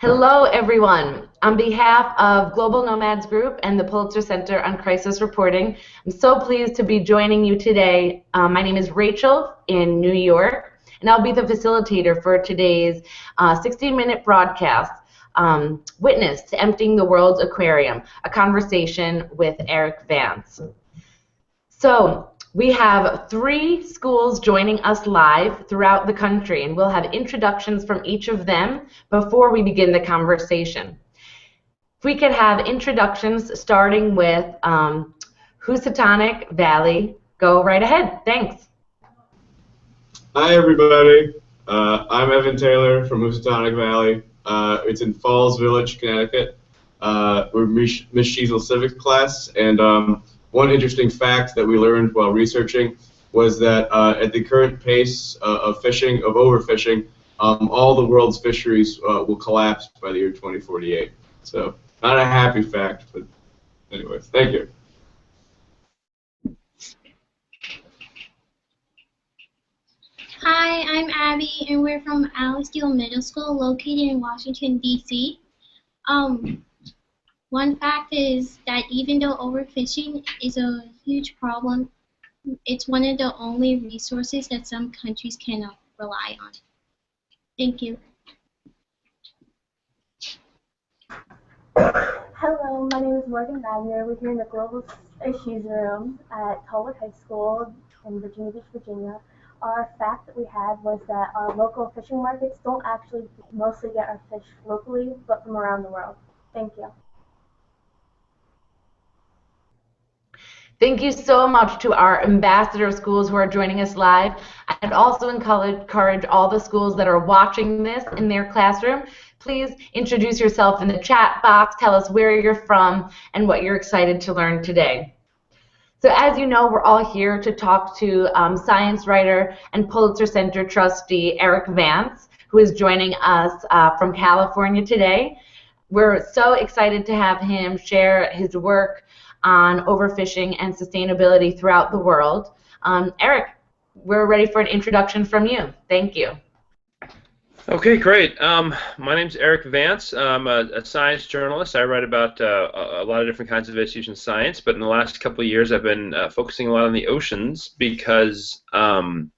Hello, everyone. On behalf of Global Nomads Group and the Pulitzer Center on Crisis Reporting, I'm so pleased to be joining you today. My name is Rachel in New York, and I'll be the facilitator for today's 60-minute broadcast, Witness to Emptying the World's Aquarium, a conversation with Erik Vance. So, we have 3 schools joining us live throughout the country, and we'll have introductions from each of them before we begin the conversation. If we could have introductions starting with Housatonic Valley, go right ahead. Thanks. Hi, everybody. I'm Evan Taylor from Housatonic Valley. It's in Falls Village, Connecticut. We're Miss Sheasel's civics class, and one interesting fact that we learned while researching was that at the current pace of overfishing, all the world's fisheries will collapse by the year 2048. So, not a happy fact, but anyways, thank you. Hi, I'm Abby, and we're from Allesdale Middle School, located in Washington, D.C. One fact is that even though overfishing is a huge problem, it's one of the only resources that some countries cannot rely on. Thank you. Hello, my name is Morgan Wagner. We're here in the Global Issues Room at Tallwood High School in Virginia Beach, Virginia. Our fact that we had was that our local fishing markets don't actually mostly get our fish locally, but from around the world. Thank you. Thank you so much to our ambassador schools who are joining us live. I'd also encourage all the schools that are watching this in their classroom. Please introduce yourself in the chat box, tell us where you're from and what you're excited to learn today. So as you know, we're all here to talk to science writer and Pulitzer Center trustee Erik Vance, who is joining us from California today. We're so excited to have him share his work on overfishing and sustainability throughout the world. Erik, we're ready for an introduction from you. Thank you. Okay, great. My name's Erik Vance. I'm a science journalist. I write about a lot of different kinds of issues in science, but in the last couple of years I've been focusing a lot on the oceans because in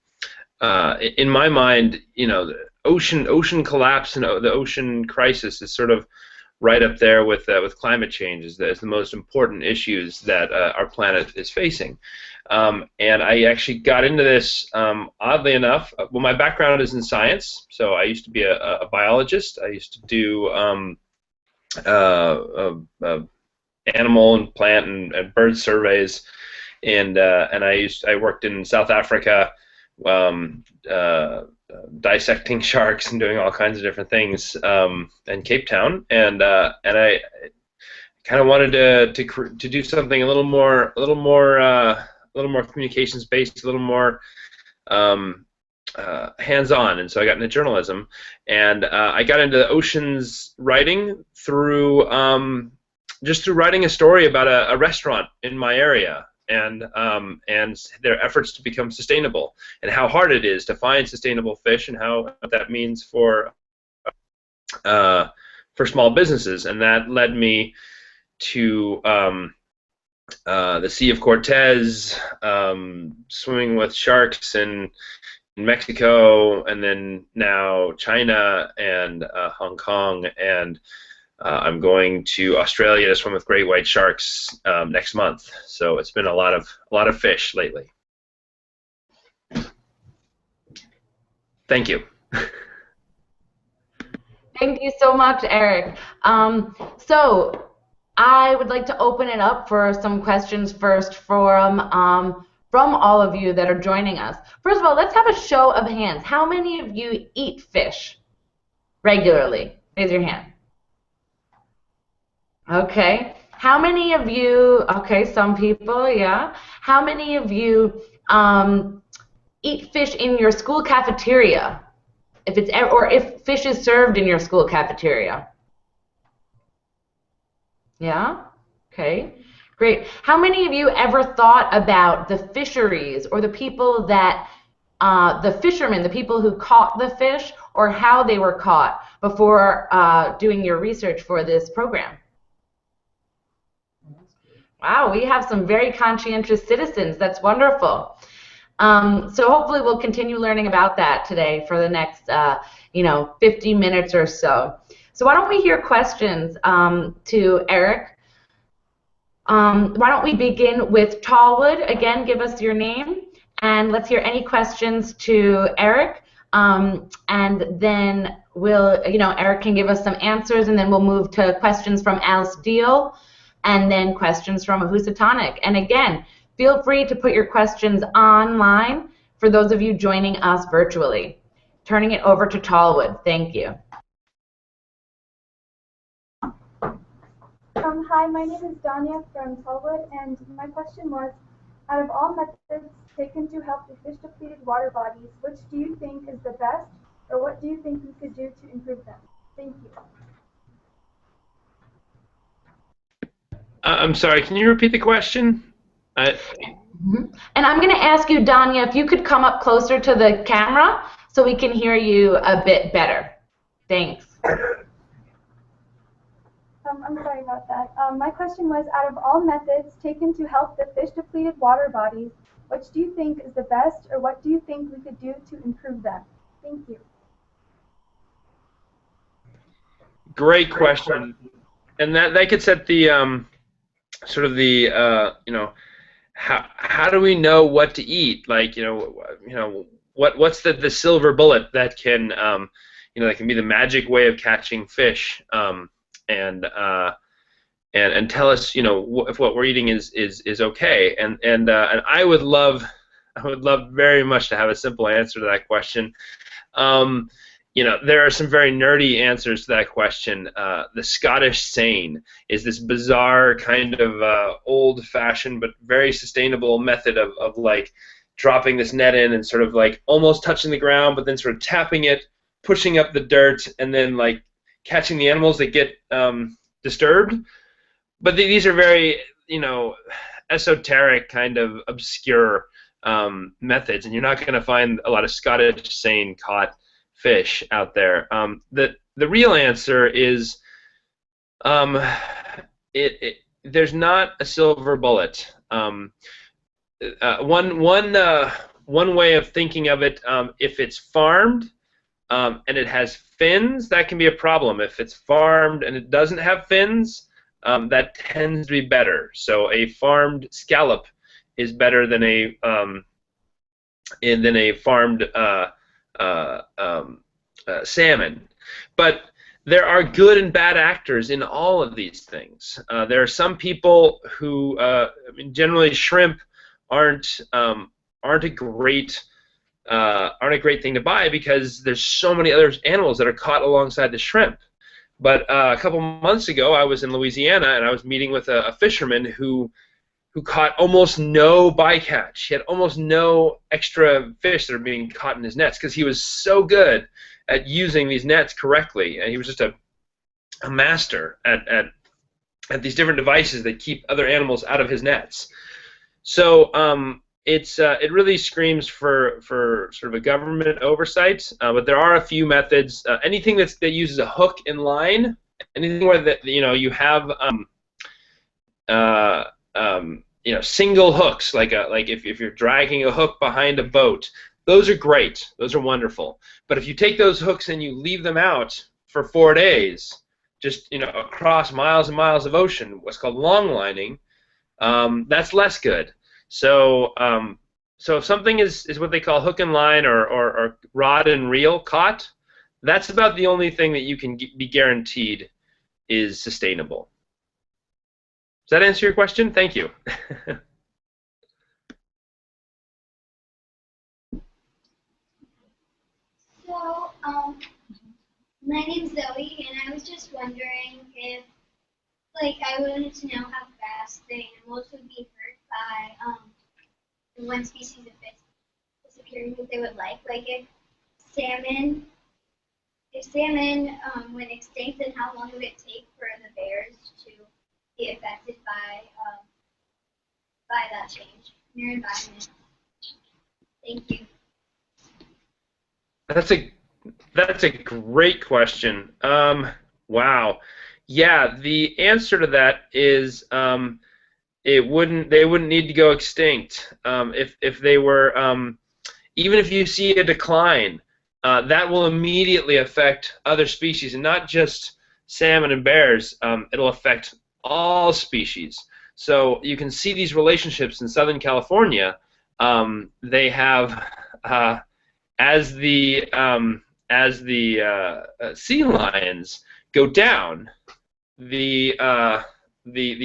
my mind, you know, the ocean collapse and the ocean crisis is sort of right up there with climate change as the most important issues that our planet is facing. And I actually got into this, oddly enough, well, my background is in science, so I used to be a biologist. I used to do animal and plant and bird surveys, and I worked in South Africa, dissecting sharks and doing all kinds of different things in Cape Town, and I kind of wanted to do something a little more communications based, a little more hands-on, and so I got into journalism, and I got into the oceans writing through just through writing a story about a restaurant in my area. And their efforts to become sustainable, and how hard it is to find sustainable fish, and what that means for small businesses, and that led me to the Sea of Cortez, swimming with sharks in Mexico, and then now China and Hong Kong, and I'm going to Australia to swim with great white sharks next month. So it's been a lot of fish lately. Thank you. Thank you so much, Erik. So I would like to open it up for some questions first from all of you that are joining us. First of all, let's have a show of hands. How many of you eat fish regularly? Raise your hand. Okay. How many of you, okay, some people, yeah. How many of you eat fish in your school cafeteria? If fish is served in your school cafeteria? Yeah? Okay. Great. How many of you ever thought about the fisheries or the people that the fishermen, the people who caught the fish, or how they were caught before doing your research for this program? Wow, we have some very conscientious citizens. That's wonderful. So hopefully we'll continue learning about that today for the next, 50 minutes or so. So why don't we hear questions to Erik? Why don't we begin with Tallwood? Again, give us your name, and let's hear any questions to Erik. And then we'll, Erik can give us some answers, and then we'll move to questions from Alice Deal, and then questions from Housatonic. And again, feel free to put your questions online for those of you joining us virtually. Turning it over to Tallwood. Thank you. Hi, my name is Danya from Tallwood, and my question was, out of all methods taken to help the fish-depleted water bodies, which do you think is the best, or what do you think we could do to improve them? Thank you. I'm sorry, can you repeat the question? And I'm going to ask you, Danya, if you could come up closer to the camera so we can hear you a bit better. Thanks. I'm sorry about that. My question was, out of all methods taken to help the fish-depleted water bodies, which do you think is the best, or what do you think we could do to improve them? Thank you. Great question. And that could set the sort of the how do we know what to eat? Like what's the silver bullet that can that can be the magic way of catching fish, and tell us if what we're eating is okay. And I would love very much to have a simple answer to that question. There are some very nerdy answers to that question. The Scottish seine is this bizarre kind of old-fashioned but very sustainable method of like dropping this net in and sort of like almost touching the ground, but then sort of tapping it, pushing up the dirt, and then like catching the animals that get disturbed. But these are very esoteric, kind of obscure methods, and you're not going to find a lot of Scottish seine caught fish out there. The real answer is there's not a silver bullet. One way of thinking of it, if it's farmed and it has fins, that can be a problem. If it's farmed and it doesn't have fins, that tends to be better. So a farmed scallop is better than a farmed salmon. But there are good and bad actors in all of these things. There are some people who, generally shrimp aren't a great thing to buy because there's so many other animals that are caught alongside the shrimp. But a couple months ago, I was in Louisiana and I was meeting with a fisherman who caught almost no bycatch. He had almost no extra fish that are being caught in his nets because he was so good at using these nets correctly, and he was just a master at these different devices that keep other animals out of his nets. So it really screams for sort of a government oversight, but there are a few methods. Anything that uses a hook and line, anything where you have single hooks, like if you're dragging a hook behind a boat, those are great. Those are wonderful. But if you take those hooks and you leave them out for 4 days, just across miles and miles of ocean, what's called long lining, that's less good. So if something is what they call hook and line or rod and reel caught, that's about the only thing that you can be guaranteed is sustainable. Does that answer your question? Thank you. So, my name's Zoe, and I was just wondering if, I wanted to know how fast the animals would be hurt by the one species of fish disappearing that they would like. Like if salmon went extinct, then how long would it take for the bears to be affected by that change in their environment? Thank you. That's a great question. Wow. Yeah, the answer to that is they wouldn't need to go extinct if they were even if you see a decline, that will immediately affect other species, and not just salmon and bears. It'll affect all species. So you can see these relationships in Southern California. They have as the sea lions go down, the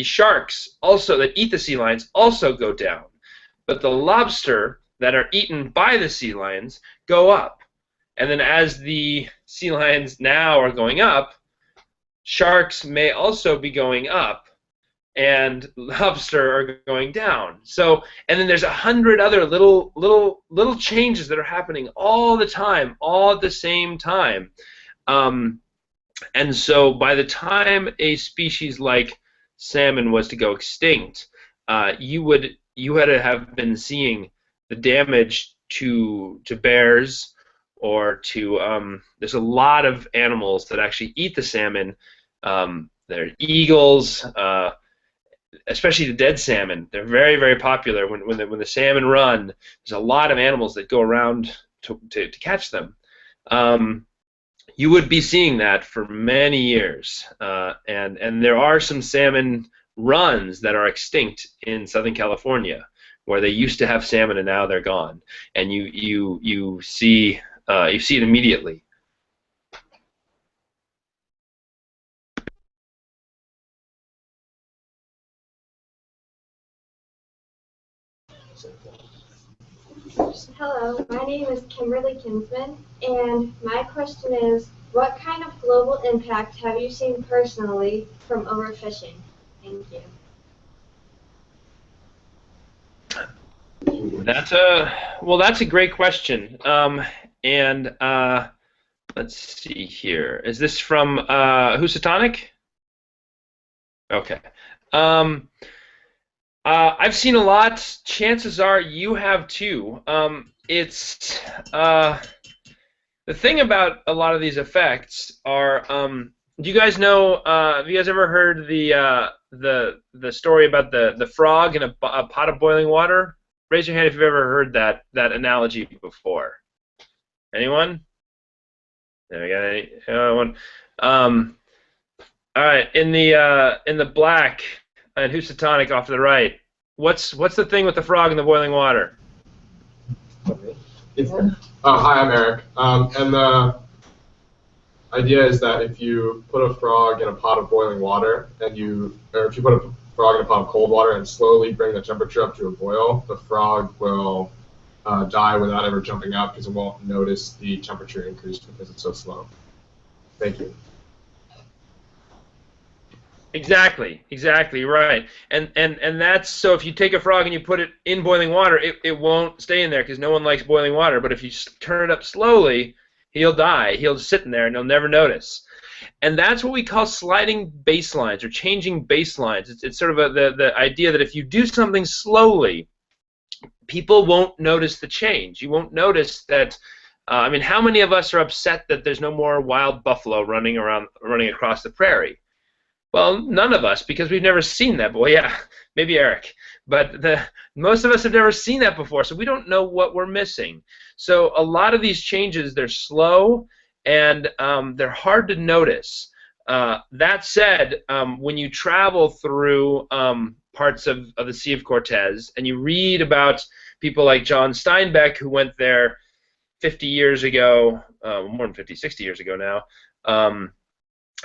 sharks also that eat the sea lions also go down, but the lobster that are eaten by the sea lions go up. And then as the sea lions now are going up, sharks may also be going up, and lobster are going down. So, and then there's 100 other little changes that are happening all the time, all at the same time. And so by the time a species like salmon was to go extinct, you had to have been seeing the damage to bears, or to there's a lot of animals that actually eat the salmon. There are eagles, especially the dead salmon. They're very, very popular. When the salmon run, there's a lot of animals that go around to catch them. You would be seeing that for many years, and there are some salmon runs that are extinct in Southern California, where they used to have salmon and now they're gone, and you see it immediately. Hello, my name is Kimberly Kinsman, and my question is, what kind of global impact have you seen personally from overfishing? Thank you. That's a great question. Let's see here. Is this from Housatonic? Okay. I've seen a lot. Chances are you have too. It's the thing about a lot of these effects are. Do you guys know? Have you guys ever heard the story about the frog in a pot of boiling water? Raise your hand if you've ever heard that analogy before. Anyone? There we go. One. All right. In the black. And Housatonic off to the right. What's the thing with the frog in the boiling water? Hi, I'm Eric. And the idea is that if you put a frog in a pot of boiling water, or if you put a frog in a pot of cold water and slowly bring the temperature up to a boil, the frog will die without ever jumping up because it won't notice the temperature increase because it's so slow. Thank you. Exactly right. And that's so if you take a frog and you put it in boiling water, it won't stay in there because no one likes boiling water. But if you turn it up slowly, he'll die. He'll sit in there and he'll never notice. And that's what we call sliding baselines or changing baselines. It's sort of the idea that if you do something slowly, people won't notice the change. You won't notice that. I mean, how many of us are upset that there's no more wild buffalo running across the prairie? Well, none of us, because we've never seen that. Well, yeah, maybe Eric, but most of us have never seen that before, so we don't know what we're missing. So a lot of these changes, they're slow and they're hard to notice. That said, when you travel through parts of the Sea of Cortez and you read about people like John Steinbeck who went there 50 years ago, more than 50, 60 years ago now,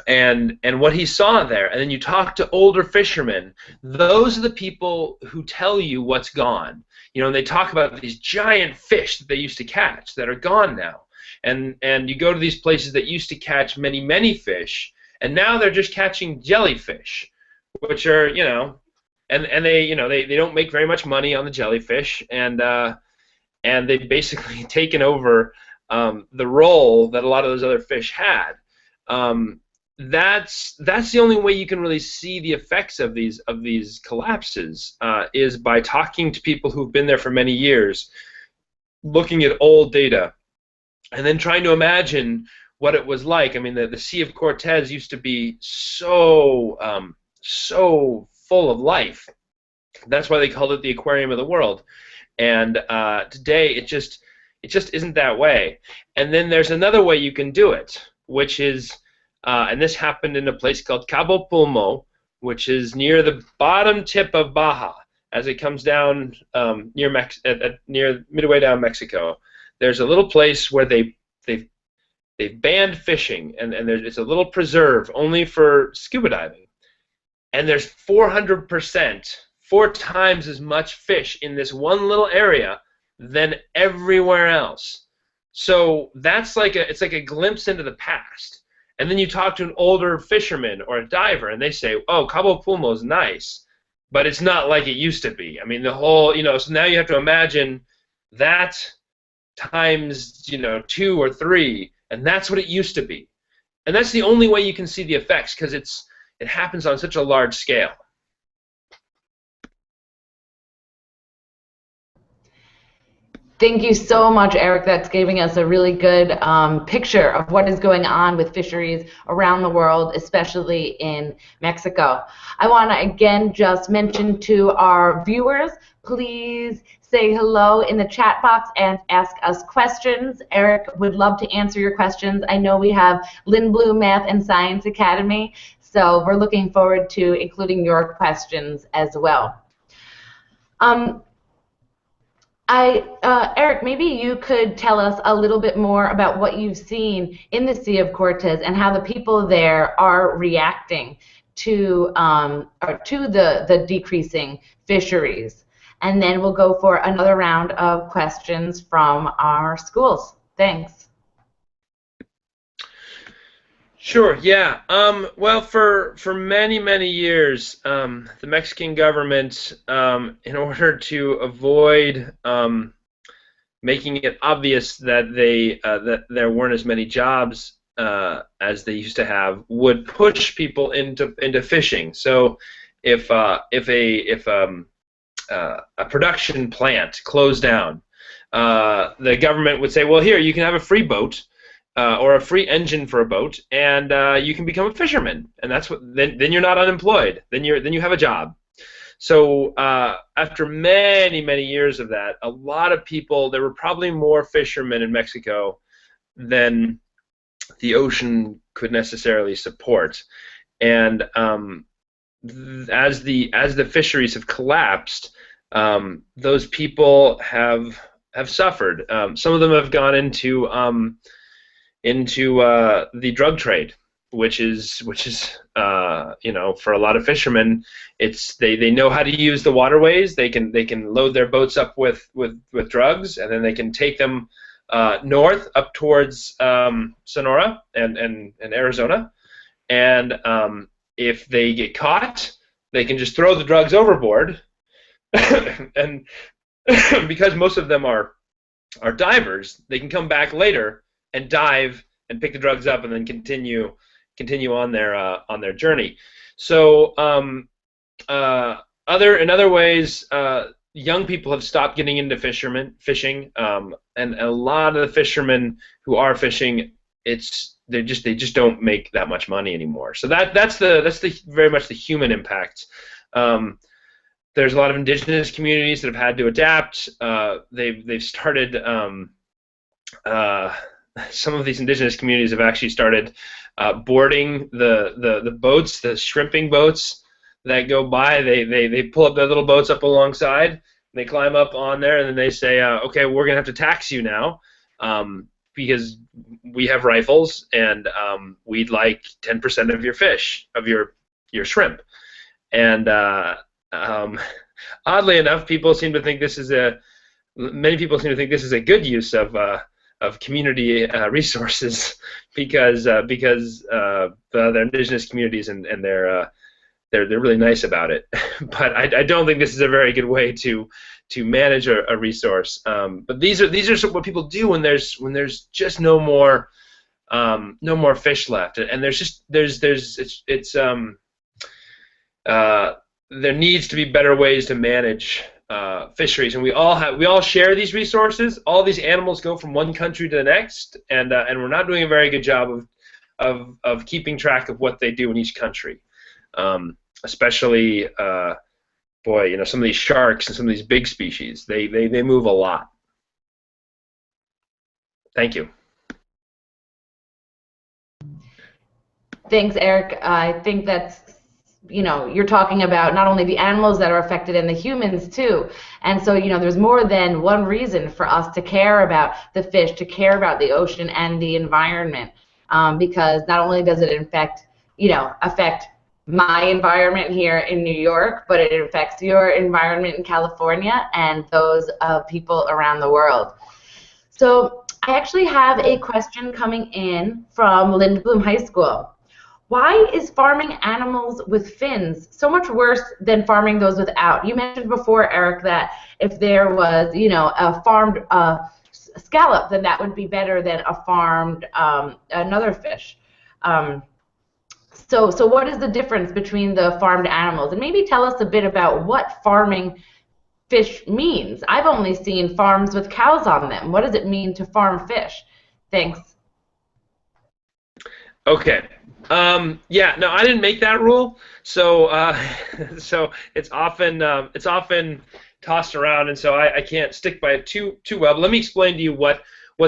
and what he saw there, and then you talk to older fishermen, those are the people who tell you what's gone. You know, and they talk about these giant fish that they used to catch that are gone now. And you go to these places that used to catch many, many fish, and now they're just catching jellyfish, which are, you know, and they don't make very much money on the jellyfish, and they've basically taken over the role that a lot of those other fish had. That's the only way you can really see the effects of these collapses is by talking to people who've been there for many years, looking at old data. and then trying to imagine what it was like. I mean, the Sea of Cortez used to be so so full of life. That's why they called it the Aquarium of the world. And today it just isn't that way. And then there's another way you can do it, which is, and this happened in a place called Cabo Pulmo, which is near the bottom tip of Baja as it comes down near midway down Mexico. There's a little place where they've banned fishing, and it's a little preserve only for scuba diving. And there's 400%, 4 times as much fish in this one little area than everywhere else. So that's it's like a glimpse into the past. And then you talk to an older fisherman or a diver, and they say, "Oh, Cabo Pulmo is nice, but it's not like it used to be." I mean, the whole, so now you have to imagine that times, 2 or 3, and that's what it used to be. And that's the only way you can see the effects, because it happens on such a large scale. Thank you so much, Eric. That's giving us a really good picture of what is going on with fisheries around the world, especially in Mexico. I want to again just mention to our viewers, please say hello in the chat box and ask us questions. Eric would love to answer your questions. I know we have Lynn Blue Math and Science Academy, so we're looking forward to including your questions as well. Eric, maybe you could tell us a little bit more about what you've seen in the Sea of Cortez and how the people there are reacting to the decreasing fisheries. And then we'll go for another round of questions from our schools. Thanks. Sure. Yeah. Well, for many years, the Mexican government, in order to avoid making it obvious that that there weren't as many jobs as they used to have, would push people into fishing. So, if a production plant closed down, the government would say, "Well, here, you can have a free boat." Or a free engine for a boat, and you can become a fisherman, and that's what. Then you're not unemployed. Then you have a job. So after many years of that, a lot of people. There were probably more fishermen in Mexico than the ocean could necessarily support, and as the fisheries have collapsed, those people have suffered. Some of them have gone into the drug trade, which is for a lot of fishermen, it's they know how to use the waterways. They can load their boats up with drugs, and then they can take them north up towards Sonora and Arizona, and if they get caught, they can just throw the drugs overboard, and because most of them are divers, they can come back later and dive and pick the drugs up and then continue on their journey. So in other ways, young people have stopped getting into fishing, and a lot of the fishermen who are fishing, they just don't make that much money anymore. So that's very much the human impact. There's a lot of indigenous communities that have had to adapt. They've started. Some of these indigenous communities have actually started boarding the boats, the shrimping boats that go by. They pull up their little boats up alongside, they climb up on there, and then they say, okay, we're going to have to tax you now because we have rifles, and we'd like 10% of your fish, of your shrimp. And oddly enough, many people seem to think this is a good use of community resources because they're indigenous communities, and they're really nice about it. But I don't think this is a very good way to manage a resource. But these are what people do when there's just no more fish left, and there needs to be better ways to manage fisheries, and we all share these resources. All these animals go from one country to the next, and we're not doing a very good job of keeping track of what they do in each country. Especially, boy, you know, some of these sharks and some of these big species, they move a lot. Thank you. Thanks, Eric. I think that's, you know, you're talking about not only the animals that are affected and the humans too. And so, you know, there's more than one reason for us to care about the fish, to care about the ocean and the environment, because not only does it affect my environment here in New York, but it affects your environment in California and those of people around the world. So I actually have a question coming in from Lindblom High School. Why is farming animals with fins so much worse than farming those without? You mentioned before, Eric, that if there was, you know, a farmed scallop, then that would be better than a farmed another fish. So what is the difference between the farmed animals? And maybe tell us a bit about what farming fish means. I've only seen farms with cows on them. What does it mean to farm fish? Thanks. Okay. Yeah. No, I didn't make that rule. So so it's often tossed around, and so I can't stick by it too well. But let me explain to you what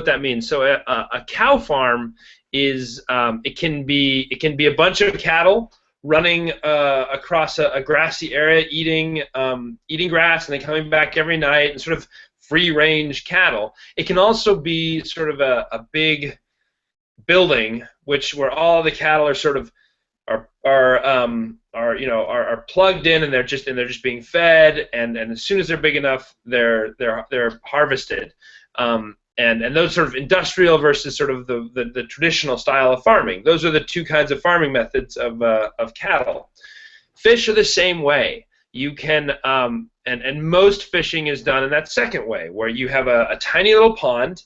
that means. So a cow farm is it can be a bunch of cattle running across a grassy area, eating grass, and then coming back every night, and sort of free-range cattle. It can also be sort of a big building, where all the cattle are sort of are plugged in, and they're just being fed, and as soon as they're big enough, they're harvested. And those sort of industrial versus sort of the traditional style of farming. Those are the two kinds of farming methods of cattle. Fish are the same way. You can and most fishing is done in that second way, where you have a tiny little pond,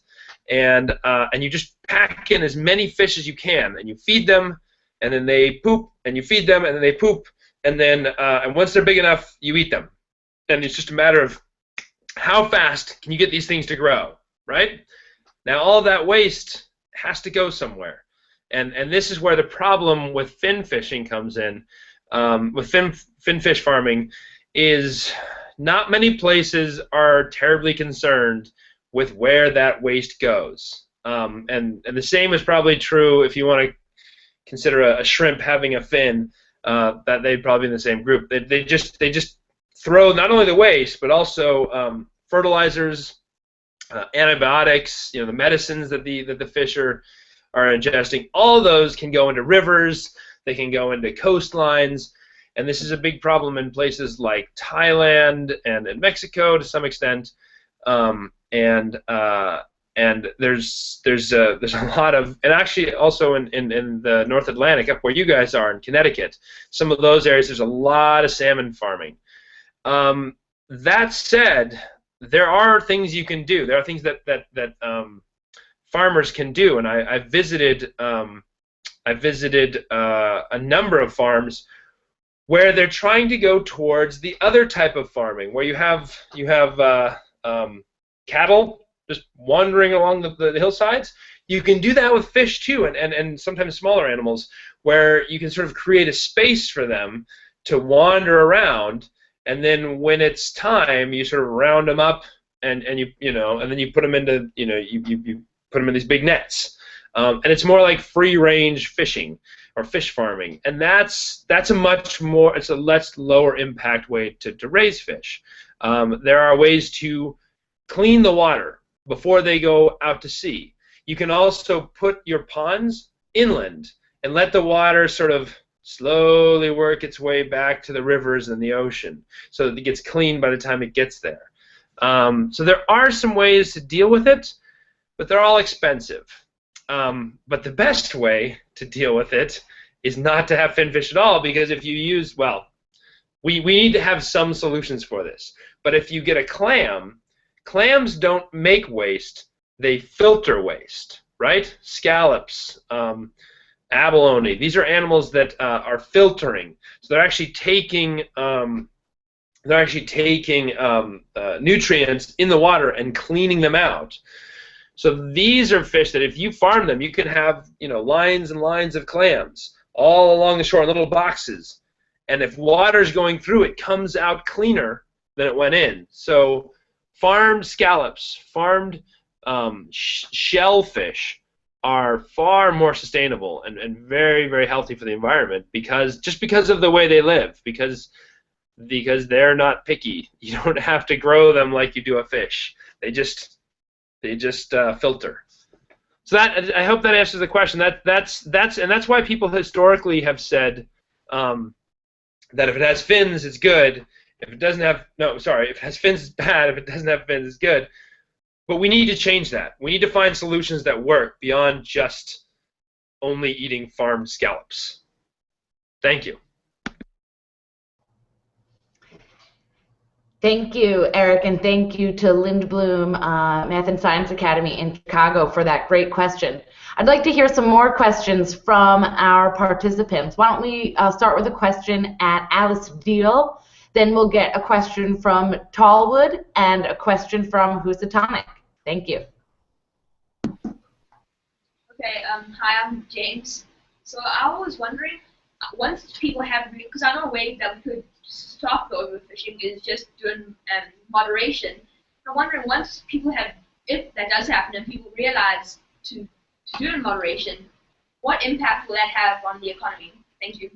and you just pack in as many fish as you can, and you feed them, and then they poop, and you feed them, and then they poop, and then and once they're big enough, you eat them. And it's just a matter of how fast can you get these things to grow. Right? Now all that waste has to go somewhere, and this is where the problem with fin fishing comes in. With fin fish farming, is not many places are terribly concerned with where that waste goes, and the same is probably true if you want to consider a shrimp having a fin. That they'd probably be in the same group. They just throw not only the waste but also fertilizers. Antibiotics, you know, the medicines that the fish are ingesting, all those can go into rivers, they can go into coastlines, and this is a big problem in places like Thailand and in Mexico to some extent, and there's a lot of, and actually also in the North Atlantic, up where you guys are in Connecticut, some of those areas there's a lot of salmon farming. That said, there are things you can do. There are things that farmers can do, and I visited a number of farms where they're trying to go towards the other type of farming, where you have cattle just wandering along the hillsides. You can do that with fish too, and sometimes smaller animals, where you can sort of create a space for them to wander around. And then when it's time, you sort of round them up, and then you put them into you put them in these big nets, and it's more like free-range fishing or fish farming, and that's a much more, it's a less lower impact way to raise fish. There are ways to clean the water before they go out to sea. You can also put your ponds inland and let the water sort of slowly work its way back to the rivers and the ocean, so that it gets clean by the time it gets there. So there are some ways to deal with it, but they're all expensive. But the best way to deal with it is not to have finfish at all, because if you use, well, we need to have some solutions for this. But if you get a clam, clams don't make waste, they filter waste, right? Scallops, abalone. These are animals that are filtering. So they're actually taking they're actually taking nutrients in the water and cleaning them out. So these are fish that if you farm them, you can have, you know, lines and lines of clams all along the shore in little boxes. And if water's going through, it comes out cleaner than it went in. So farmed scallops, farmed shellfish are far more sustainable and very, very healthy for the environment because of the way they live, because they're not picky. You don't have to grow them like you do a fish. They just filter. So that, I hope that answers the question. That's why people historically have said that if it has fins, it's good. If it doesn't have, no, sorry, if it has fins, it's bad. If it doesn't have fins, it's good. But we need to change that. We need to find solutions that work beyond just only eating farmed scallops. Thank you. Thank you, Eric, and thank you to Lindblom Math and Science Academy in Chicago for that great question. I'd like to hear some more questions from our participants. Why don't we start with a question at Alice Deal, then we'll get a question from Tallwood and a question from Housatonic. Thank you. Okay, hi, I'm James. So I was wondering, once people have, because I know a way that we could stop the overfishing is just doing moderation. I'm wondering, once people have, if that does happen and people realize to do in moderation, what impact will that have on the economy? Thank you.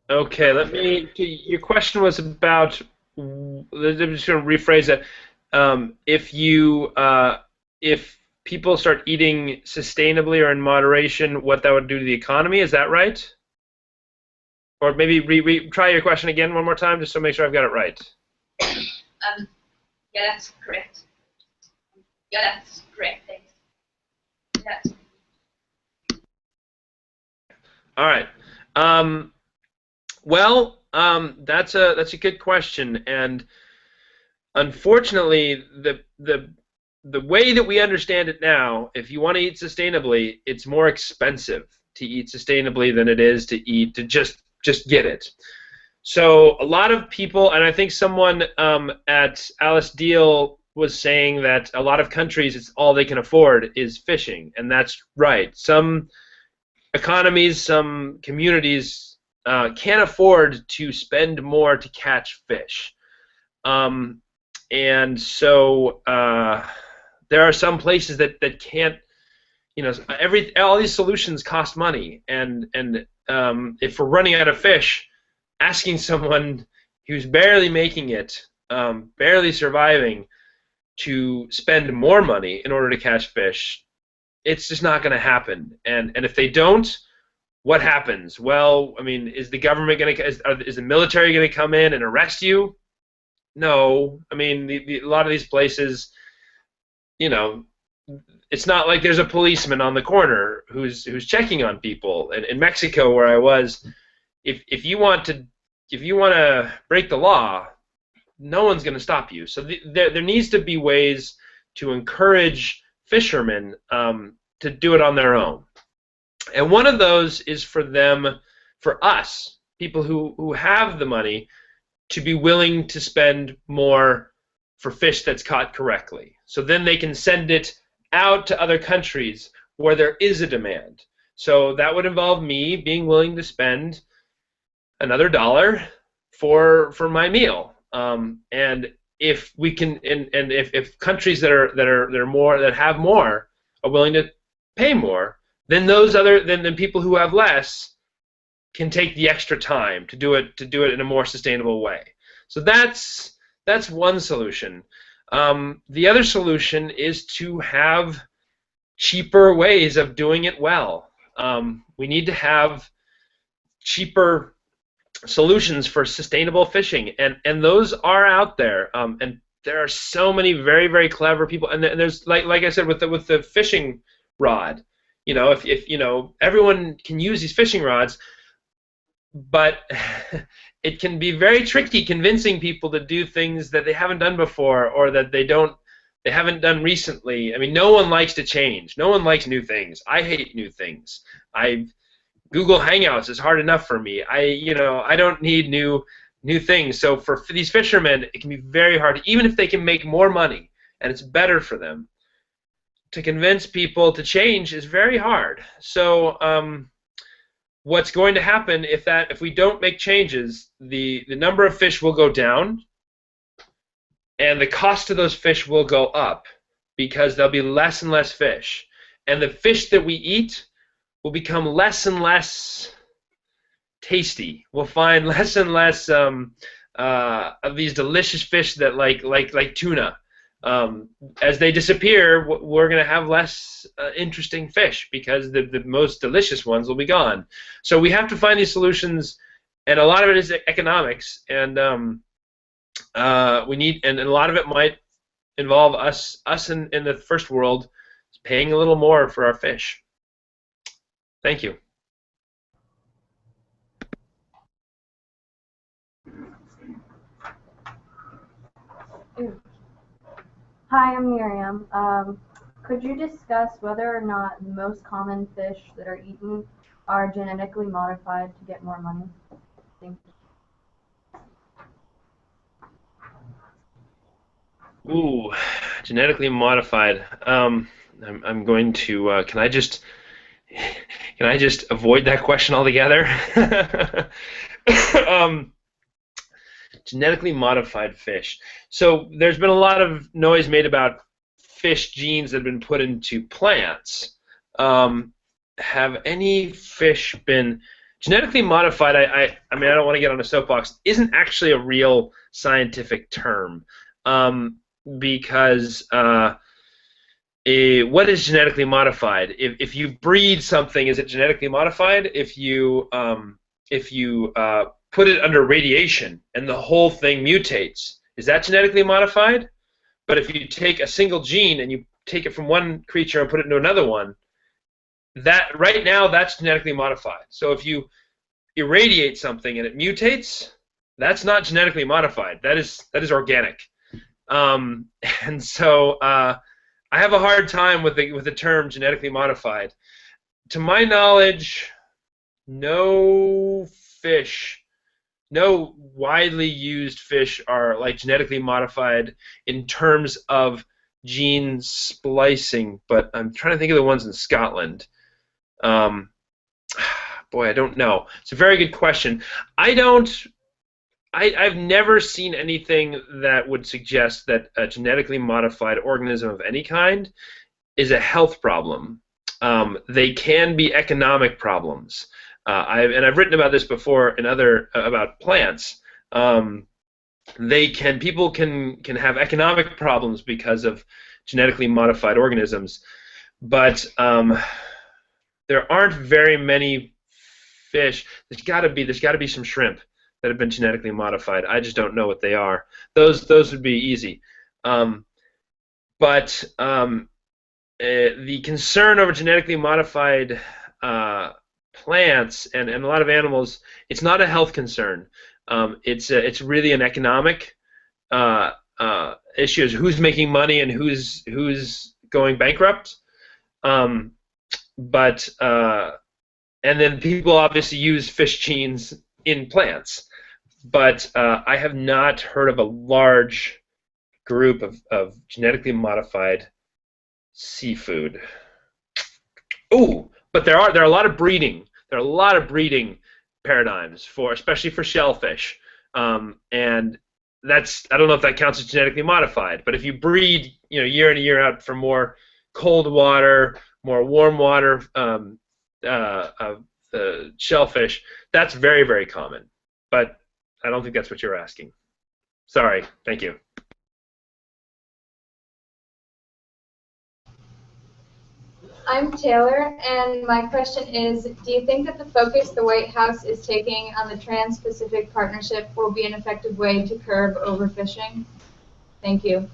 Okay, your question was about, I'm just going to rephrase it. If people start eating sustainably or in moderation, what that would do to the economy, is that right? Or maybe try your question again one more time, just to make sure I've got it right. Yeah, that's correct. Yeah, that's correct. Thanks. That's. All right. Well, that's a good question, and unfortunately, the way that we understand it now, if you want to eat sustainably, it's more expensive to eat sustainably than it is to just get it. So a lot of people, and I think someone at Alice Deal was saying that a lot of countries, it's all they can afford is fishing, and that's right. Some economies, some communities can't afford to spend more to catch fish. And so there are some places that can't, you know, all these solutions cost money, and if we're running out of fish, asking someone who's barely making it, barely surviving, to spend more money in order to catch fish, it's just not going to happen. And if they don't, what happens? Well, I mean, is the government going to, is the military going to come in and arrest you? No. I mean, a lot of these places, you know, it's not like there's a policeman on the corner who's checking on people. And in Mexico, where I was, if you want to break the law, no one's going to stop you. So there needs to be ways to encourage fishermen to do it on their own. And one of those is for us, people who have the money, to be willing to spend more for fish that's caught correctly. So then they can send it out to other countries where there is a demand. So that would involve me being willing to spend another $1 for my meal. And if we can, and if countries that have more are willing to pay more, then then people who have less can take the extra time to do it in a more sustainable way. So that's one solution. The other solution is to have cheaper ways of doing it well. We need to have cheaper solutions for sustainable fishing, and those are out there. And there are so many very, very clever people. And there's like I said with the fishing rod. You know, if you know, everyone can use these fishing rods, but it can be very tricky convincing people to do things that they haven't done before or that they haven't done recently. I mean, no one likes to change. No one likes new things. I hate new things. I've Google Hangouts is hard enough for me. I don't need new things. So for these fishermen, it can be very hard, even if they can make more money and it's better for them. To convince people to change is very hard. So what's going to happen if we don't make changes, the number of fish will go down, and the cost of those fish will go up because there'll be less and less fish, and the fish that we eat will become less and less tasty. We'll find less and less of these delicious fish that like tuna. As they disappear, we're going to have less interesting fish because the most delicious ones will be gone. So we have to find these solutions, and a lot of it is economics, and we need, and a lot of it might involve us in the first world paying a little more for our fish. Thank you. Hi, I'm Miriam. Could you discuss whether or not the most common fish that are eaten are genetically modified to get more money? Thank you. Ooh, genetically modified. I'm going to. Can I just avoid that question altogether? Genetically modified fish. So there's been a lot of noise made about fish genes that have been put into plants. Have any fish been genetically modified? I mean, I don't want to get on a soapbox. Isn't actually a real scientific term because what is genetically modified? If you breed something, is it genetically modified? If you put it under radiation and the whole thing mutates, is that genetically modified? But if you take a single gene and you take it from one creature and put it into another one, that right now that's genetically modified. So if you irradiate something and it mutates, that's not genetically modified. That is organic. And so I have a hard time with the term genetically modified. To my knowledge, no widely used fish are like genetically modified in terms of gene splicing, but I'm trying to think of the ones in Scotland. Boy, I don't know. It's a very good question. I've never seen anything that would suggest that a genetically modified organism of any kind is a health problem. They can be economic problems. I've written about this before in about plants. People can have economic problems because of genetically modified organisms, but there aren't very many fish. There's got to be some shrimp that have been genetically modified. I just don't know what they are. Those would be easy. But the concern over genetically modified plants and a lot of animals, it's not a health concern. It's really an economic issue. Is who's making money and who's going bankrupt. And then people obviously use fish genes in plants, but I have not heard of a large group of genetically modified seafood. Ooh, but there are a lot of breeding. There are a lot of breeding paradigms especially for shellfish, and that's, I don't know if that counts as genetically modified. But if you breed, year in and year out for more cold water, more warm water shellfish, that's very, very common. But I don't think that's what you're asking. Sorry. Thank you. I'm Taylor, and my question is, do you think that the focus the White House is taking on the Trans-Pacific Partnership will be an effective way to curb overfishing? Thank you.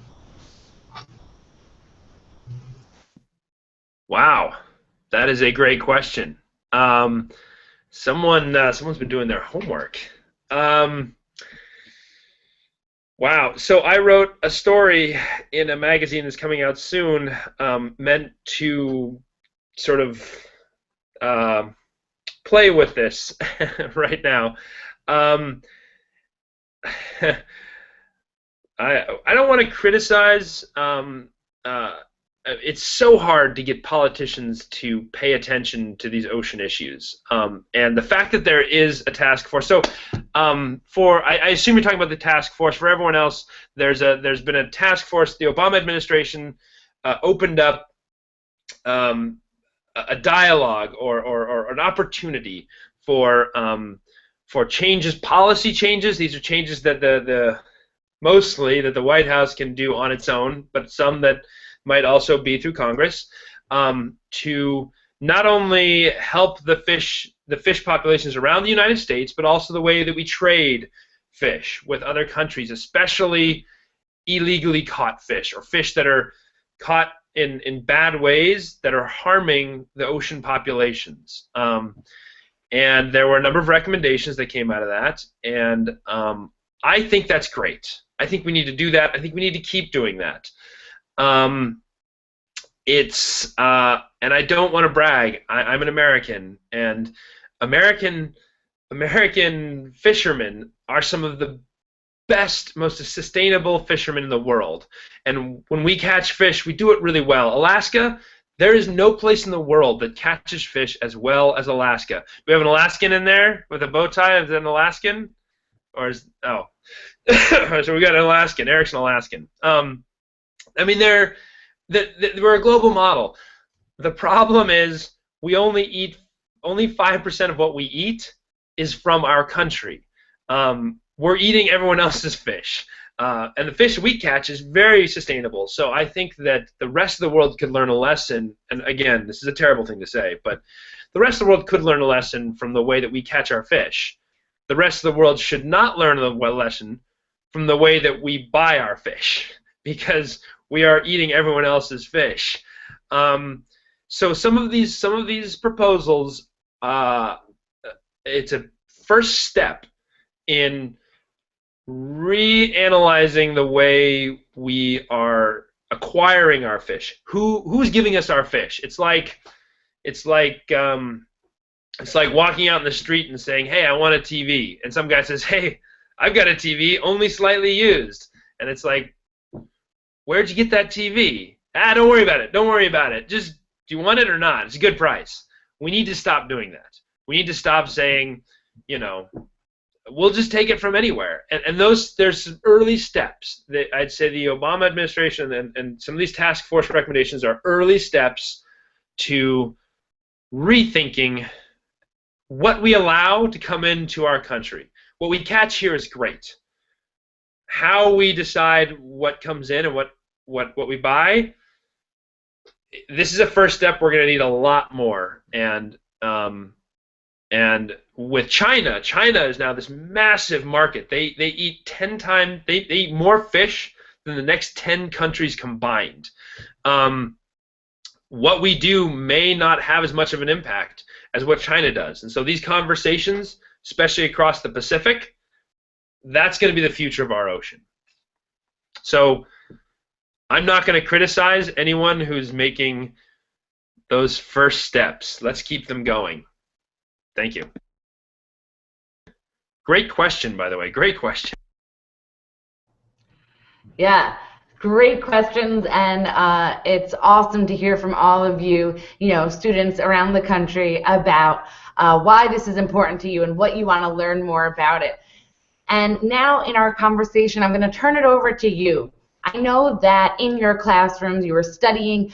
Wow, that is a great question. Someone's been doing their homework. Wow. So I wrote a story in a magazine that's coming out soon, meant to sort of play with this right now. I don't want to criticize. It's so hard to get politicians to pay attention to these ocean issues, and the fact that there is a task force. So, I assume you're talking about the task force. For everyone else, there's been a task force. The Obama administration opened up a dialogue or an opportunity for changes, policy changes. These are changes that mostly that the White House can do on its own, but some that might also be through Congress, to not only help the fish populations around the United States, but also the way that we trade fish with other countries, especially illegally caught fish or fish that are caught in bad ways that are harming the ocean populations. And there were a number of recommendations that came out of that, and I think that's great. I think we need to do that. I think we need to keep doing that. And I don't want to brag. I'm an American, and American fishermen are some of the best, most sustainable fishermen in the world. And when we catch fish, we do it really well. Alaska, there is no place in the world that catches fish as well as Alaska. Do we have an Alaskan in there with a bow tie? Is it an Alaskan? Or is oh? So we got an Alaskan. Eric's an Alaskan. I mean, we're a global model. The problem is we only 5% of what we eat is from our country. We're eating everyone else's fish. And the fish we catch is very sustainable. So I think that the rest of the world could learn a lesson. And again, this is a terrible thing to say, but the rest of the world could learn a lesson from the way that we catch our fish. The rest of the world should not learn a lesson from the way that we buy our fish, because we are eating everyone else's fish. So some of these proposals, it's a first step in reanalyzing the way we are acquiring our fish. Who's giving us our fish? It's like walking out in the street and saying, "Hey, I want a TV," and some guy says, "Hey, I've got a TV, only slightly used," and it's like, "Where'd you get that TV?" Don't worry about it. Don't worry about it. Just, do you want it or not? It's a good price. We need to stop doing that. We need to stop saying, we'll just take it from anywhere. And there's some early steps that I'd say the Obama administration and some of these task force recommendations are early steps to rethinking what we allow to come into our country. What we catch here is great. How we decide what comes in and what we buy, this is a first step. We're going to need a lot more. And with China is now this massive market. They eat 10 times. They eat more fish than the next 10 countries combined. What we do may not have as much of an impact as what China does. And so these conversations, especially across the Pacific, that's going to be the future of our ocean. So I'm not going to criticize anyone who's making those first steps. Let's keep them going. Thank you. Great question, by the way. Great question. Yeah, great questions, and it's awesome to hear from all of you, students around the country about why this is important to you and what you want to learn more about it. And now in our conversation, I'm going to turn it over to you. I know that in your classrooms you are studying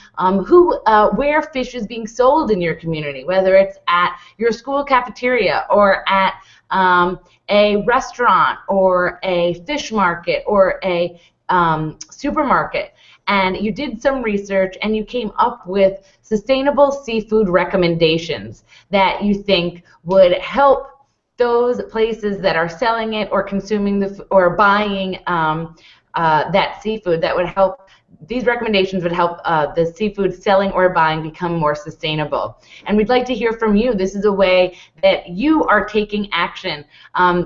where fish is being sold in your community, whether it's at your school cafeteria or at a restaurant or a fish market or a supermarket. And you did some research and you came up with sustainable seafood recommendations that you think would help those places that are selling it or consuming or buying that seafood. That would help. These recommendations would help the seafood selling or buying become more sustainable. And we'd like to hear from you. This is a way that you are taking action,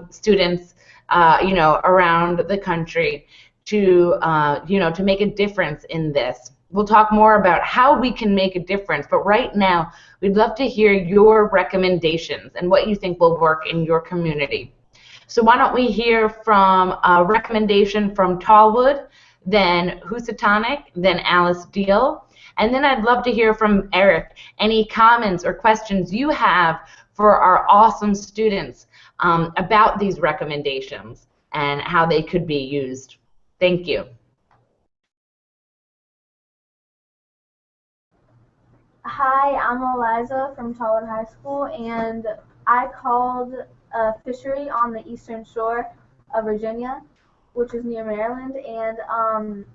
students, around the country. to to make a difference in this. We'll talk more about how we can make a difference, but right now we'd love to hear your recommendations and what you think will work in your community. So why don't we hear from a recommendation from Tallwood, then Housatonic, then Alice Deal, and then I'd love to hear from Erik any comments or questions you have for our awesome students about these recommendations and how they could be used. Thank you. Hi, I'm Eliza from Tallwood High School, and I called a fishery on the eastern shore of Virginia, which is near Maryland, and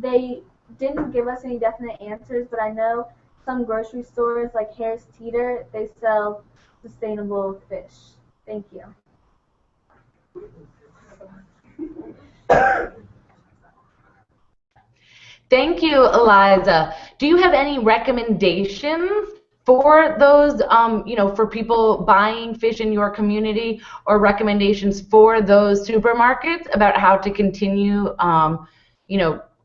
they didn't give us any definite answers, but I know some grocery stores like Harris Teeter, they sell sustainable fish. Thank you. Thank you, Eliza. Do you have any recommendations for those, for people buying fish in your community, or recommendations for those supermarkets about how to continue,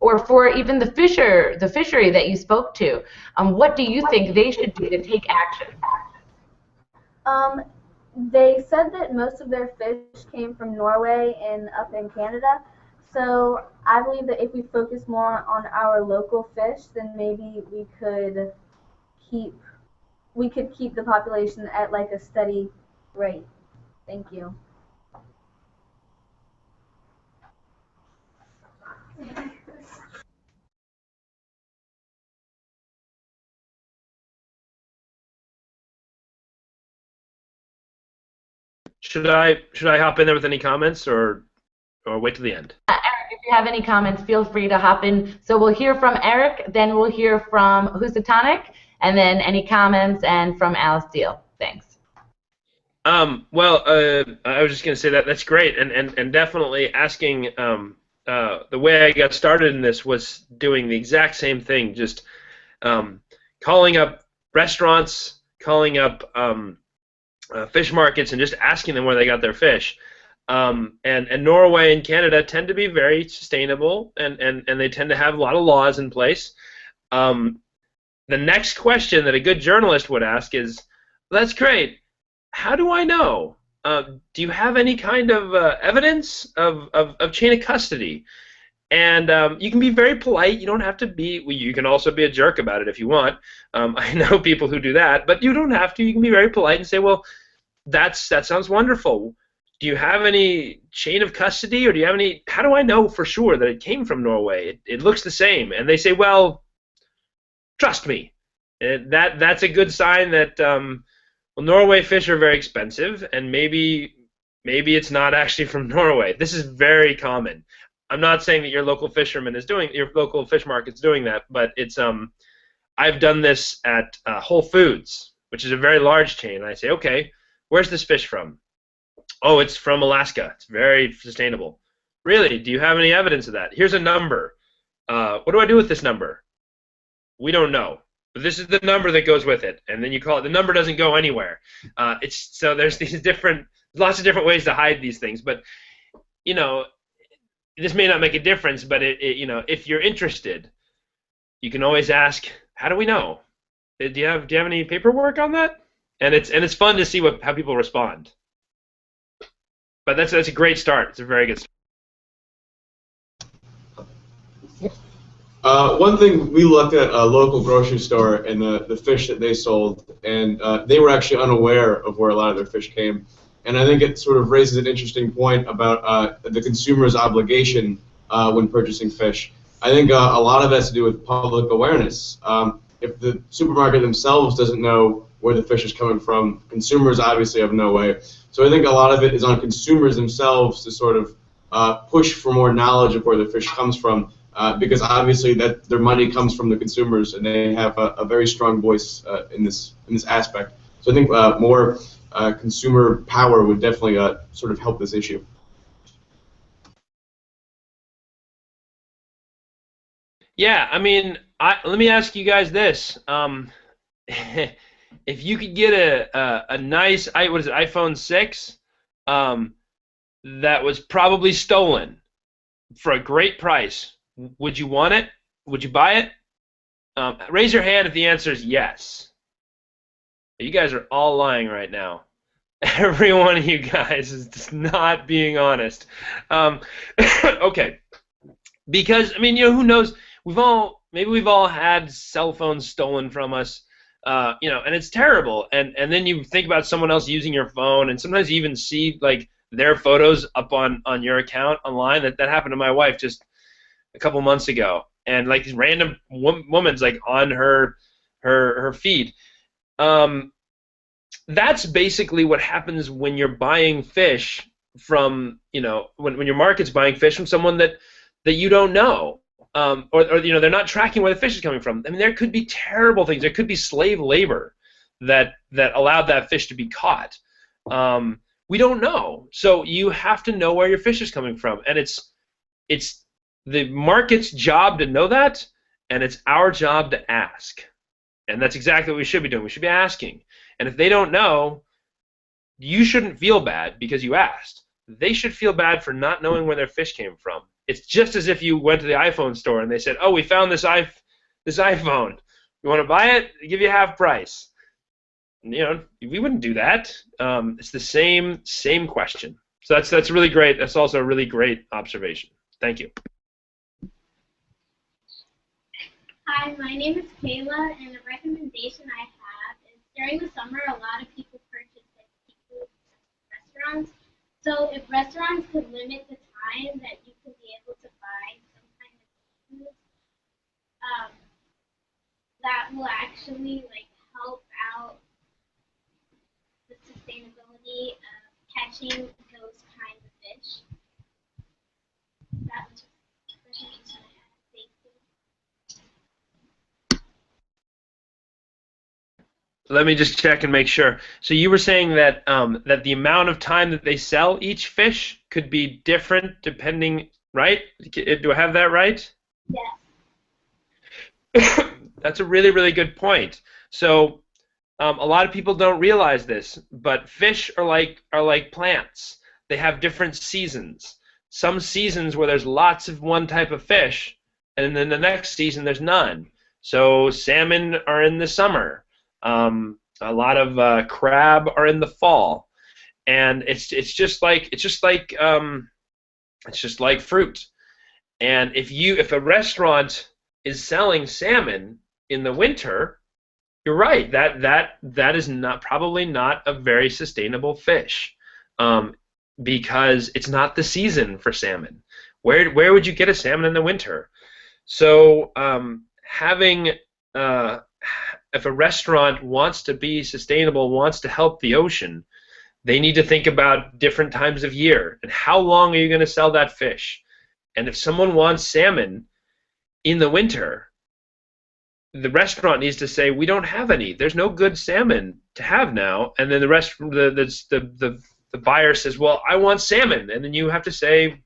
or for even the fishery that you spoke to? What do you think they should do to take action? They said that most of their fish came from Norway and up in Canada. So I believe that if we focus more on our local fish, then maybe we could keep the population at like a steady rate. Thank you. Should I hop in there with any comments, or wait till the end? Erik, if you have any comments, feel free to hop in. So we'll hear from Erik, then we'll hear from Housatonic, and then any comments, and from Alice Deal. Thanks. Well, I was just going to say that's great, and definitely asking. The way I got started in this was doing the exact same thing, just calling up restaurants, calling up fish markets, and just asking them where they got their fish. And Norway and Canada tend to be very sustainable, and they tend to have a lot of laws in place. The next question that a good journalist would ask is, that's great, how do I know? Do you have any kind of evidence of chain of custody? And you can be very polite. You don't have to be. You can also be a jerk about it if you want. I know people who do that, but you don't have to. You can be very polite and say, well, that sounds wonderful. Do you have any chain of custody, or do you have any? How do I know for sure that it came from Norway? It looks the same. And they say, well, trust me. That's a good sign that well, Norway fish are very expensive, and maybe it's not actually from Norway. This is very common. I'm not saying that your local fisherman is doing, your local fish market's doing that, but it's I've done this at Whole Foods, which is a very large chain. And I say, okay, where's this fish from? Oh, it's from Alaska. It's very sustainable. Really? Do you have any evidence of that? Here's a number. What do I do with this number? We don't know. But this is the number that goes with it, and then you call it. The number doesn't go anywhere. So there's these lots of different ways to hide these things. But this may not make a difference. But if you're interested, you can always ask, how do we know? Do you have any paperwork on that? And it's fun to see how people respond. But that's a great start. It's a very good start. One thing, we looked at a local grocery store and the fish that they sold, and they were actually unaware of where a lot of their fish came. And I think it sort of raises an interesting point about the consumer's obligation when purchasing fish. I think a lot of it has to do with public awareness. If the supermarket themselves doesn't know where the fish is coming from, consumers obviously have no way. So I think a lot of it is on consumers themselves to sort of push for more knowledge of where the fish comes from. Because obviously that their money comes from the consumers, and they have a very strong voice in this aspect. So I think more consumer power would definitely sort of help this issue. Yeah, I mean, let me ask you guys this: if you could get a nice, what is it, iPhone 6, that was probably stolen, for a great price. Would you want it? Would you buy it? Raise your hand if the answer is yes. You guys are all lying right now. Every one of you guys is just not being honest. Okay, because I mean, who knows? Maybe we've all had cell phones stolen from us, and it's terrible. And then you think about someone else using your phone, and sometimes you even see like their photos up on your account online. That happened to my wife just a couple months ago, and like this random woman's like on her feed. That's basically what happens when you're buying fish from, when your market's buying fish from someone that you don't know, or they're not tracking where the fish is coming from. I mean, there could be terrible things. There could be slave labor that allowed that fish to be caught. We don't know, so you have to know where your fish is coming from, and it's the market's job to know that, and it's our job to ask. And that's exactly what we should be doing. We should be asking. And if they don't know, you shouldn't feel bad because you asked. They should feel bad for not knowing where their fish came from. It's just as if you went to the iPhone store and they said, "Oh, we found this iPhone. You want to buy it? I'll give you half price." We wouldn't do that. It's the same question. So that's really great. That's also a really great observation. Thank you. Hi, my name is Kayla, and a recommendation I have is during the summer, a lot of people purchase like seafood at restaurants. So if restaurants could limit the time that you could be able to buy some kind of seafood, that will actually like help out the sustainability of catching those kinds of fish. That was the recommendation I had. Thank you. Let me just check and make sure. So you were saying that that the amount of time that they sell each fish could be different depending, right? Do I have that right? Yes. That's a really, really good point. So a lot of people don't realize this, but fish are like plants. They have different seasons. Some seasons where there's lots of one type of fish, and then the next season there's none. So salmon are in the summer. A lot of crab are in the fall, and it's just like fruit. And if a restaurant is selling salmon in the winter, you're right. That is probably not a very sustainable fish, because it's not the season for salmon. Where would you get a salmon in the winter? So if a restaurant wants to be sustainable, wants to help the ocean, they need to think about different times of year and how long are you going to sell that fish. And if someone wants salmon in the winter, the restaurant needs to say, "We don't have any. There's no good salmon to have now." And then the buyer says, "Well, I want salmon." And then you have to say,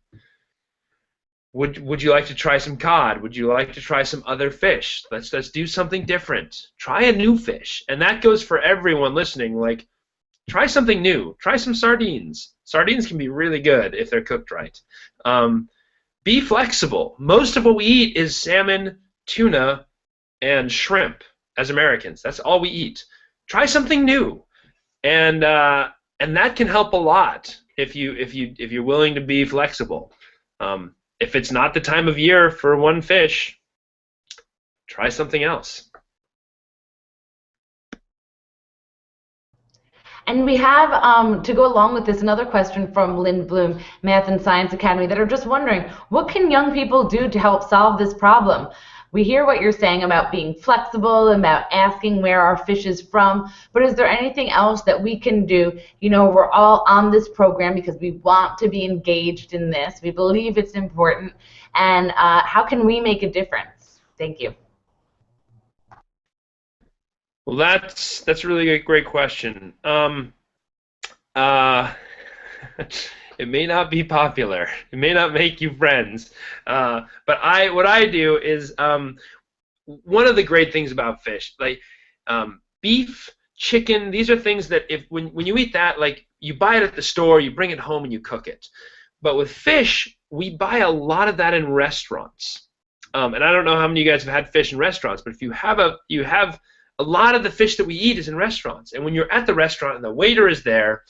Would you like to try some cod? Would you like to try some other fish? Let's do something different. Try a new fish. And that goes for everyone listening. Like, try something new. Try some sardines. Sardines can be really good if they're cooked right. Be flexible. Most of what we eat is salmon, tuna, and shrimp as Americans. That's all we eat. Try something new. And that can help a lot if you're willing to be flexible. If it's not the time of year for one fish, try something else. And we have, to go along with this, another question from Lynn Bloom, Math and Science Academy, that are just wondering, what can young people do to help solve this problem? We hear what you're saying about being flexible, about asking where our fish is from, but is there anything else that we can do? We're all on this program because we want to be engaged in this. We believe it's important. And how can we make a difference? Thank you. Well, that's really a great question. It may not be popular. It may not make you friends. But what I do is one of the great things about fish, like beef, chicken. These are things that when you eat that, like you buy it at the store, you bring it home and you cook it. But with fish, we buy a lot of that in restaurants. And I don't know how many of you guys have had fish in restaurants, but if you have a lot of the fish that we eat is in restaurants. And when you're at the restaurant and the waiter is there,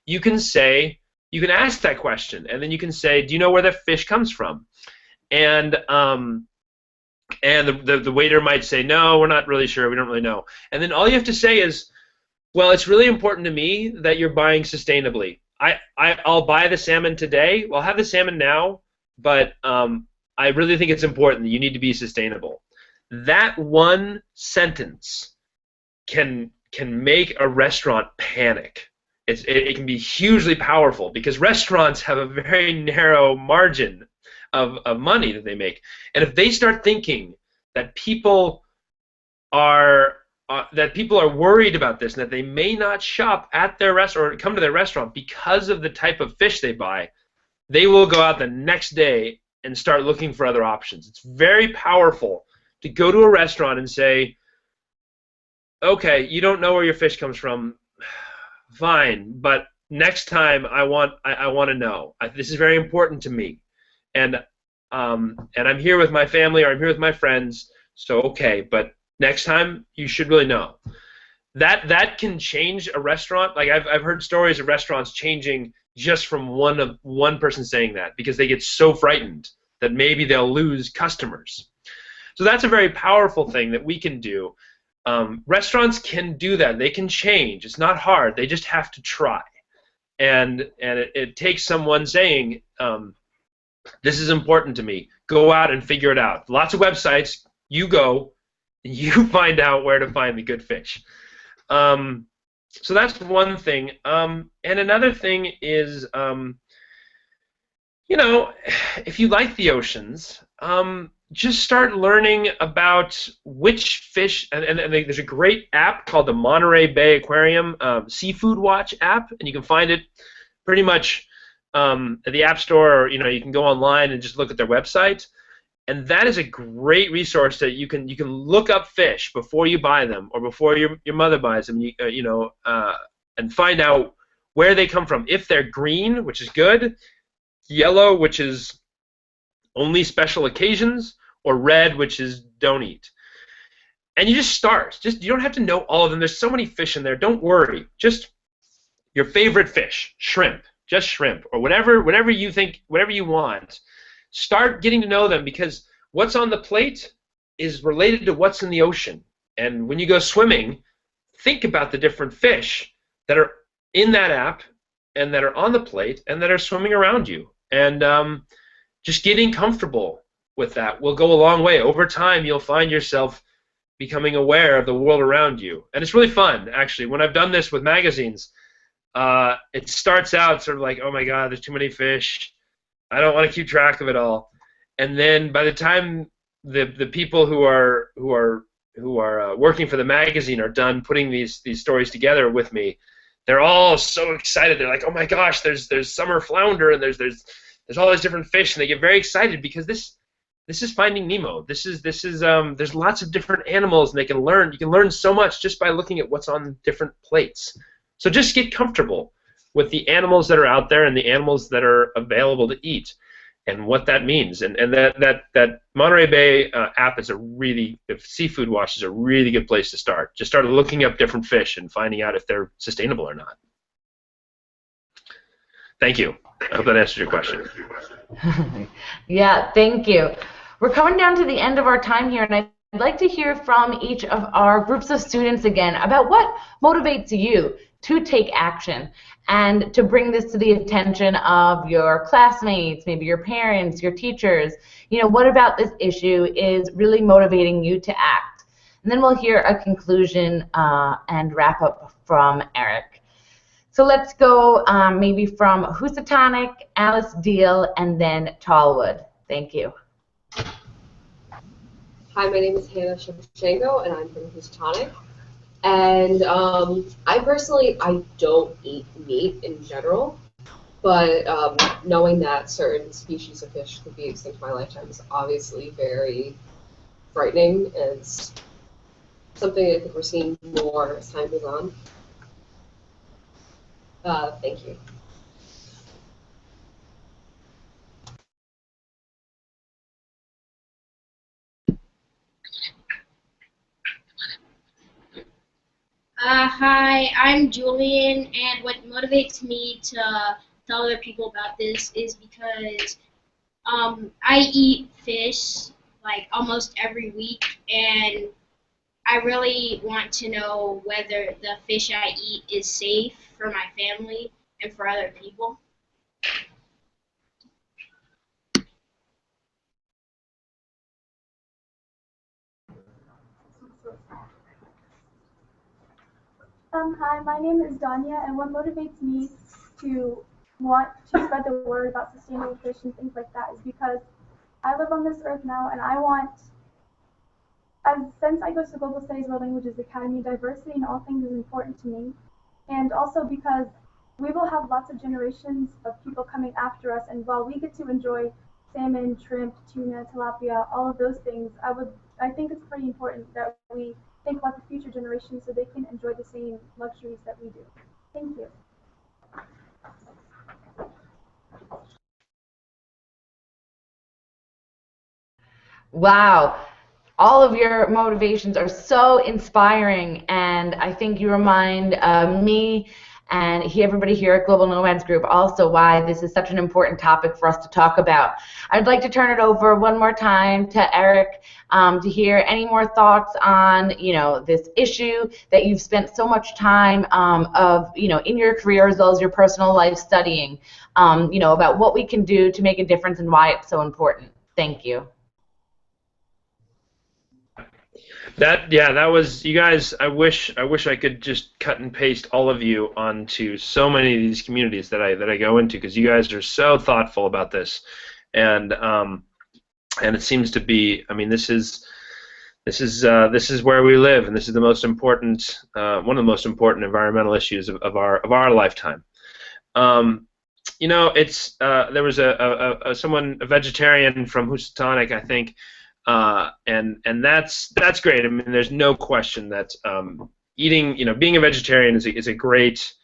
you can ask that question, and then you can say, do you know where the fish comes from? And the waiter might say, no, we're not really sure, we don't really know. And then all you have to say is, well, it's really important to me that you're buying sustainably. I'll buy the salmon today. Well, I'll have the salmon now, but I really think it's important that you need to be sustainable. That one sentence can make a restaurant panic. It can be hugely powerful because restaurants have a very narrow margin of money that they make. And if they start thinking that people are worried about this and that they may not shop at their restaurant or come to their restaurant because of the type of fish they buy, they will go out the next day and start looking for other options. It's very powerful to go to a restaurant and say, okay, you don't know where your fish comes from, fine, but next time I want to know. This is very important to me, and I'm here with my family or I'm here with my friends, so okay, but next time you should really know. That can change a restaurant. Like I've heard stories of restaurants changing just from one person saying that because they get so frightened that maybe they'll lose customers. So that's a very powerful thing that we can do. Restaurants can do that. They can change. It's not hard. They just have to try. And it takes someone saying, this is important to me. Go out and figure it out. Lots of websites. You go, and you find out where to find the good fish. So that's one thing. And another thing is, you know, if you like the oceans, just start learning about which fish, and there's a great app called the Monterey Bay Aquarium Seafood Watch app, and you can find it pretty much at the App Store, or you can go online and just look at their website, and that is a great resource that you can look up fish before you buy them or before your mother buys them, and find out where they come from. If they're green, which is good, yellow, which is only special occasions, or red, which is don't eat. And you just start. You don't have to know all of them. There's so many fish in there. Don't worry. Just your favorite fish, shrimp, just shrimp, or whatever you think, whatever you want. Start getting to know them, because what's on the plate is related to what's in the ocean. And when you go swimming, think about the different fish that are in that app and that are on the plate and that are swimming around you. And just getting comfortable with that will go a long way. Over time, you'll find yourself becoming aware of the world around you. And it's really fun, actually. When I've done this with magazines, it starts out sort of like, oh my God, there's too many fish. I don't want to keep track of it all. And then by the time the people who are working for the magazine are done putting these stories together with me, they're all so excited. They're like, oh my gosh, there's summer flounder, and there's all these different fish, and they get very excited because this is Finding Nemo. This is there's lots of different animals, and they can learn. You can learn so much just by looking at what's on different plates. So just get comfortable with the animals that are out there and the animals that are available to eat, and what that means. And that Monterey Bay app is the Seafood Watch is a really good place to start. Just start looking up different fish and finding out if they're sustainable or not. Thank you. I hope that answers your question. Yeah, thank you. We're coming down to the end of our time here, and I'd like to hear from each of our groups of students again about what motivates you to take action and to bring this to the attention of your classmates, maybe your parents, your teachers. What about this issue is really motivating you to act? And then we'll hear a conclusion and wrap up from Erik. So let's go maybe from Housatonic, Alice Deal, and then Tallwood. Thank you. Hi, my name is Hannah Shevchenko, and I'm from Housatonic. And I don't eat meat in general, but knowing that certain species of fish could be extinct in my lifetime is obviously very frightening, and it's something I think we're seeing more as time goes on. Thank you. Hi, I'm Julian, and what motivates me to tell other people about this is because I eat fish like almost every week, and I really want to know whether the fish I eat is safe for my family and for other people. Hi, my name is Danya, and what motivates me to want to spread the word about sustainable fish and things like that is because I live on this earth now, and I want, since I go to Global Studies World Languages Academy, diversity in all things is important to me, and also because we will have lots of generations of people coming after us, and while we get to enjoy salmon, shrimp, tuna, tilapia, all of those things, I think it's pretty important that we think about the future generations so they can enjoy the same luxuries that we do. Thank you. Wow. All of your motivations are so inspiring, and I think you remind me and everybody here at Global Nomads Group also why this is such an important topic for us to talk about. I'd like to turn it over one more time to Erik to hear any more thoughts on this issue that you've spent so much time in your career as well as your personal life studying, about what we can do to make a difference and why it's so important. Thank you. That was, you guys. I wish I could just cut and paste all of you onto so many of these communities that I go into, because you guys are so thoughtful about this, and it seems to be. I mean, this is where we live, and this is the most important, one of the most important environmental issues of our lifetime. It's there was a vegetarian from Housatonic, I think. And that's great. I mean, there's no question that being a vegetarian is a great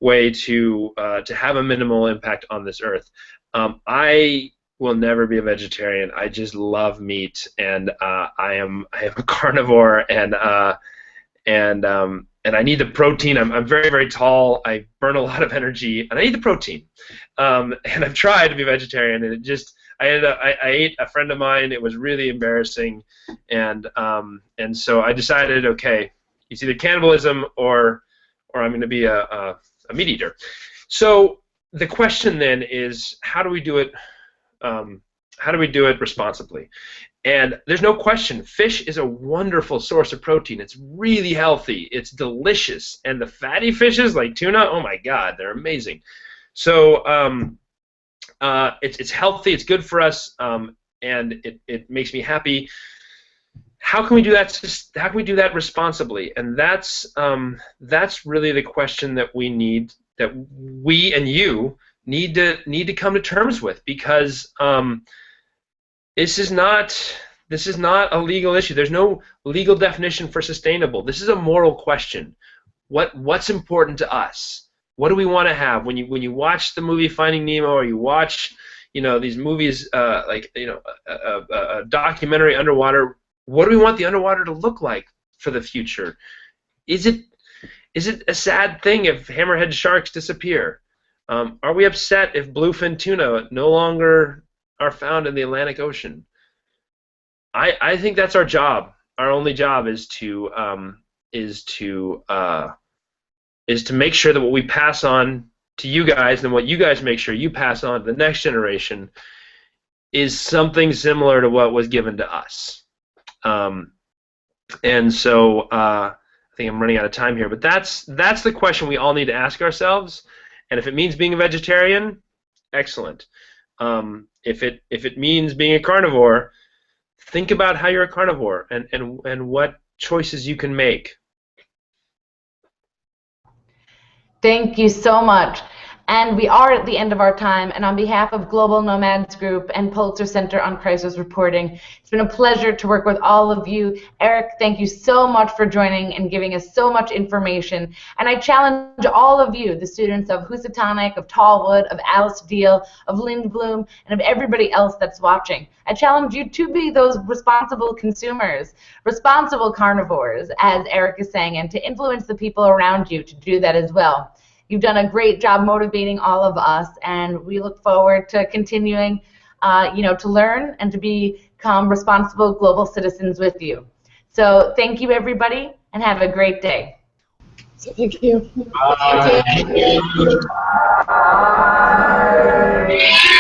way to have a minimal impact on this earth. I will never be a vegetarian. I just love meat, and I am a carnivore, and I need the protein. I'm very, very tall. I burn a lot of energy, and I need the protein. And I've tried to be vegetarian, and it just I ate a friend of mine. It was really embarrassing, and so I decided, okay, it's either cannibalism or I'm going to be a meat eater. So the question then is, how do we do it? How do we do it responsibly? And there's no question, fish is a wonderful source of protein. It's really healthy. It's delicious, and the fatty fishes like tuna, oh my God, they're amazing. So it's healthy, it's good for us, and it makes me happy. How can we do that? How can we do that responsibly? And that's really the question that we and you need to come to terms with, because this is not a legal issue. There's no legal definition for sustainable. This is a moral question. What's important to us? What do we want to have? When you watch the movie Finding Nemo, or you watch these movies like a documentary underwater, what do we want the underwater to look like for the future? Is it a sad thing if hammerhead sharks disappear? Are we upset if bluefin tuna no longer are found in the Atlantic Ocean? I think that's our job. Our only job is to make sure that what we pass on to you guys, and what you guys make sure you pass on to the next generation, is something similar to what was given to us. And so I think I'm running out of time here, but that's the question we all need to ask ourselves. And if it means being a vegetarian, excellent. If it means being a carnivore, think about how you're a carnivore and what choices you can make. Thank you so much. And we are at the end of our time, and on behalf of Global Nomads Group and Pulitzer Center on Crisis Reporting, it's been a pleasure to work with all of you. Eric, thank you so much for joining and giving us so much information. And I challenge all of you, the students of Housatonic, of Tallwood, of Alice Deal, of Lindblom, and of everybody else that's watching. I challenge you to be those responsible consumers, responsible carnivores, as Eric is saying, and to influence the people around you to do that as well. You've done a great job motivating all of us, and we look forward to continuing, to learn and to become responsible global citizens with you. So thank you, everybody, and have a great day. Thank you. Bye. Bye.